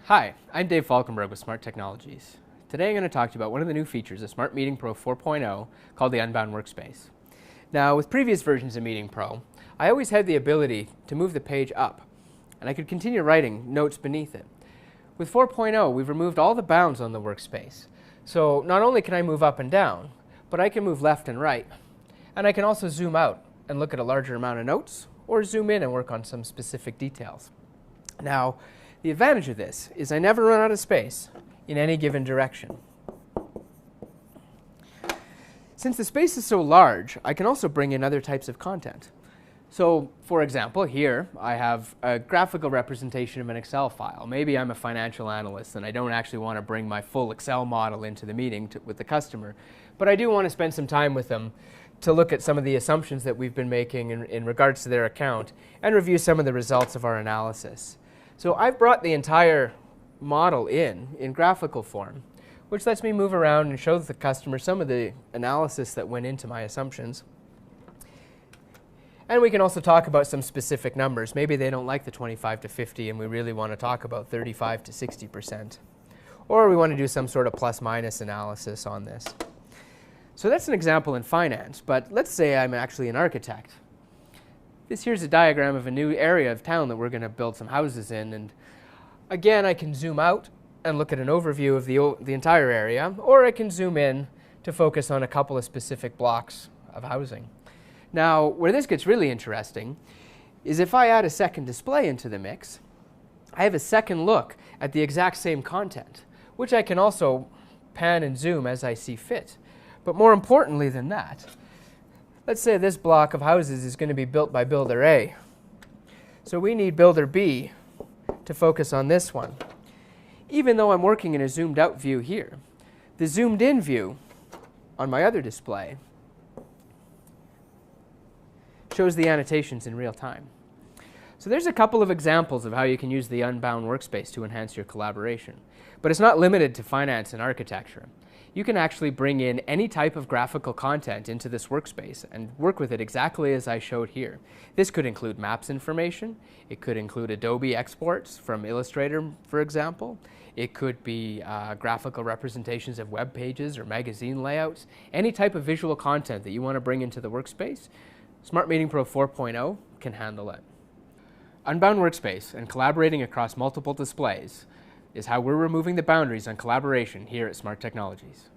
Hi, I'm Dave Falkenberg with Smart Technologies. Today I'm going to talk to you about one of the new features of Smart Meeting Pro 4.0 called the Unbound Workspace. Now, with previous versions of Meeting Pro, I always had the ability to move the page up, and I could continue writing notes beneath it. With 4.0, we've removed all the bounds on the workspace. So not only can I move up and down, but I can move left and right. And I can also zoom out and look at a larger amount of notes, or zoom in and work on some specific details. Now, the advantage of this is I never run out of space in any given direction. Since the space is so large, I can also bring in other types of content. So, for example, here I have a graphical representation of an Excel file. Maybe I'm a financial analyst and I don't actually want to bring my full Excel model into the meeting with the customer, but I do want to spend some time with them to look at some of the assumptions that we've been making in regards to their account and review some of the results of our analysis. So I've brought the entire model in graphical form, which lets me move around and show the customer some of the analysis that went into my assumptions. And we can also talk about some specific numbers. Maybe they don't like the 25 to 50 and we really want to talk about 35 to 60%. Or we want to do some sort of plus-minus analysis on this. So that's an example in finance, but let's say I'm actually an architect. This here's a diagram of a new area of town that we're going to build some houses in, and again I can zoom out and look at an overview of the entire area, or I can zoom in to focus on a couple of specific blocks of housing. Now, where this gets really interesting is if I add a second display into the mix, I have a second look at the exact same content, which I can also pan and zoom as I see fit. But more importantly than that, let's say this block of houses is going to be built by builder A. So we need builder B to focus on this one. Even though I'm working in a zoomed out view here, the zoomed in view on my other display shows the annotations in real time. So there's a couple of examples of how you can use the Unbound Workspace to enhance your collaboration. But it's not limited to finance and architecture. You can actually bring in any type of graphical content into this workspace and work with it exactly as I showed here. This could include maps information. It could include Adobe exports from Illustrator, for example. It could be graphical representations of web pages or magazine layouts. Any type of visual content that you want to bring into the workspace, Smart Meeting Pro 4.0 can handle it. Unbound Workspace and collaborating across multiple displays is how we're removing the boundaries on collaboration here at Smart Technologies.